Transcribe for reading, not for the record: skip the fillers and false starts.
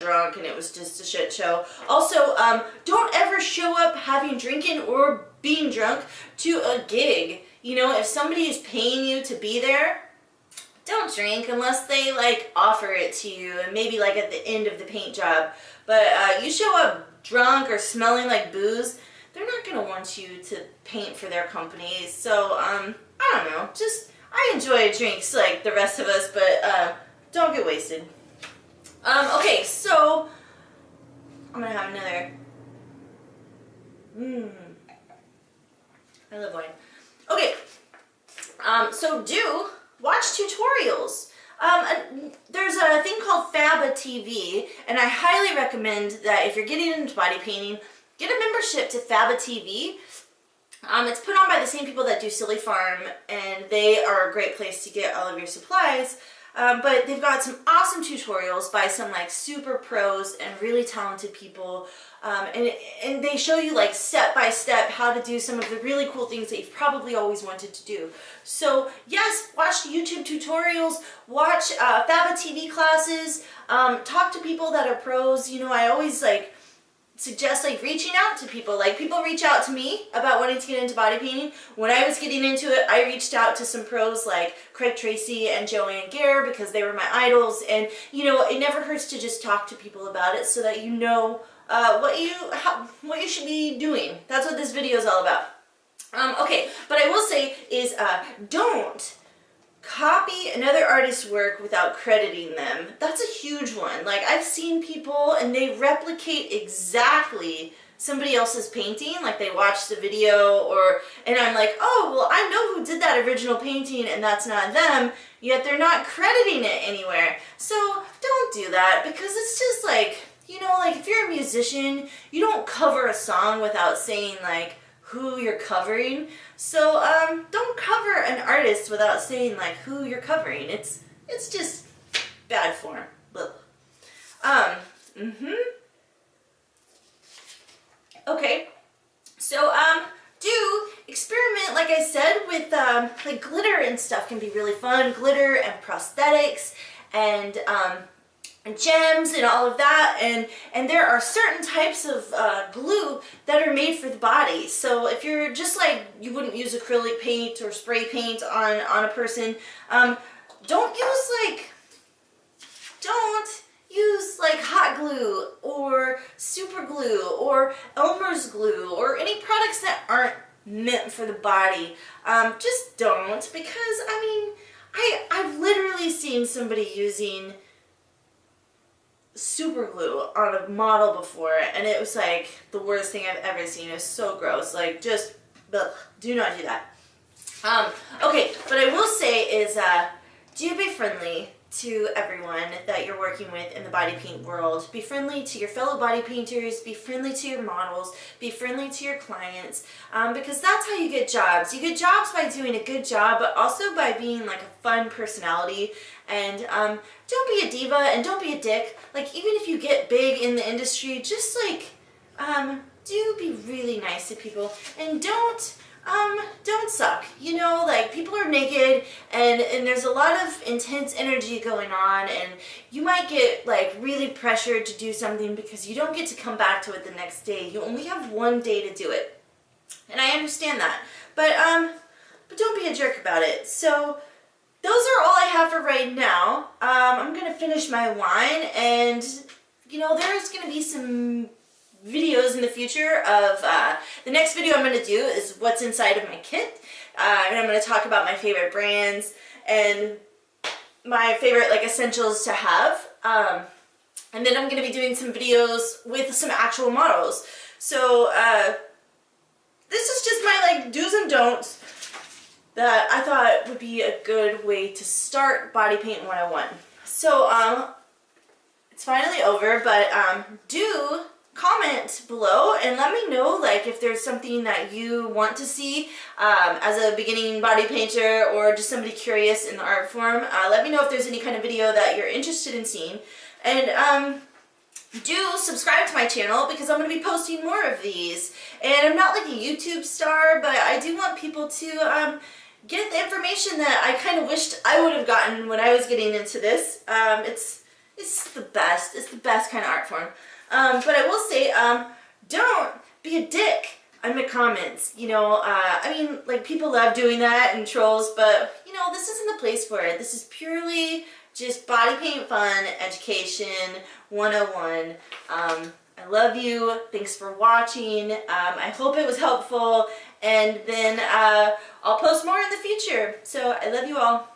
drunk and it was just a shit show. Also, don't ever show up having drinking or being drunk to a gig. You know, if somebody is paying you to be there, don't drink unless they like offer it to you and maybe like at the end of the paint job. But you show up drunk or smelling like booze, they're not going to want you to paint for their company. So, I don't know, just, I enjoy drinks like the rest of us, but don't get wasted. Okay, so I'm gonna have another. I love wine. Okay, so do watch tutorials. There's a thing called Faba TV, and I highly recommend that if you're getting into body painting, get a membership to Faba TV. It's put on by the same people that do Silly Farm, and they are a great place to get all of your supplies. But they've got some awesome tutorials by some like super pros and really talented people. And they show you like step by step how to do some of the really cool things that you've probably always wanted to do. So yes, watch YouTube tutorials, watch Faba TV classes, talk to people that are pros. You know, I always like suggest like reaching out to people. Like people reach out to me about wanting to get into body painting. When I was getting into it, I reached out to some pros like Craig Tracy and Joanne Gare because they were my idols. And you know, it never hurts to just talk to people about it so that you know what you should be doing. That's what this video is all about. Okay, but I will say is don't copy another artist's work without crediting them. That's a huge one. Like I've seen people and they replicate exactly somebody else's painting, like they watch the video and I'm like, oh, well, I know who did that original painting and that's not them, yet they're not crediting it anywhere. So don't do that because it's just like, you know, like if you're a musician, you don't cover a song without saying like who you're covering. So don't cover an artist without saying like who you're covering. It's just bad form. Okay, so do experiment, like I said, with like glitter and stuff can be really fun. Glitter and prosthetics and gems and all of that, and there are certain types of glue that are made for the body. So if you're just like, you wouldn't use acrylic paint or spray paint on a person, don't use like hot glue or super glue or Elmer's glue or any products that aren't meant for the body. Just don't, because I mean, I've literally seen somebody using super glue on a model before and it was like the worst thing I've ever seen. It was so gross. Like just ugh, do not do that. Okay, but I will say is do be friendly to everyone that you're working with in the body paint world. Be friendly to your fellow body painters, be friendly to your models, be friendly to your clients, because that's how you get jobs. You get jobs by doing a good job, but also by being like a fun personality. And don't be a diva and don't be a dick. Like even if you get big in the industry, just like do be really nice to people and don't suck. You know, like people are naked and there's a lot of intense energy going on and you might get like really pressured to do something because you don't get to come back to it the next day. You only have one day to do it. And I understand that. But don't be a jerk about it. So those are all I have for right now. I'm going to finish my wine and, you know, there's going to be some videos in the future of, the next video I'm going to do is what's inside of my kit. And I'm going to talk about my favorite brands and my favorite like essentials to have. And then I'm going to be doing some videos with some actual models. So, this is just my like do's and don'ts that I thought would be a good way to start Body Paint 101. So, it's finally over, but do comment below and let me know like if there's something that you want to see as a beginning body painter or just somebody curious in the art form. Let me know if there's any kind of video that you're interested in seeing. And do subscribe to my channel because I'm going to be posting more of these. And I'm not like a YouTube star, but I do want people to get the information that I kind of wished I would have gotten when I was getting into this. It's the best. It's the best kind of art form. But I will say, don't be a dick on the comments. You know, I mean, like, people love doing that and trolls, but, you know, this isn't the place for it. This is purely just body paint fun, education, 101. I love you. Thanks for watching. I hope it was helpful. And then I'll post more in the future. So I love you all.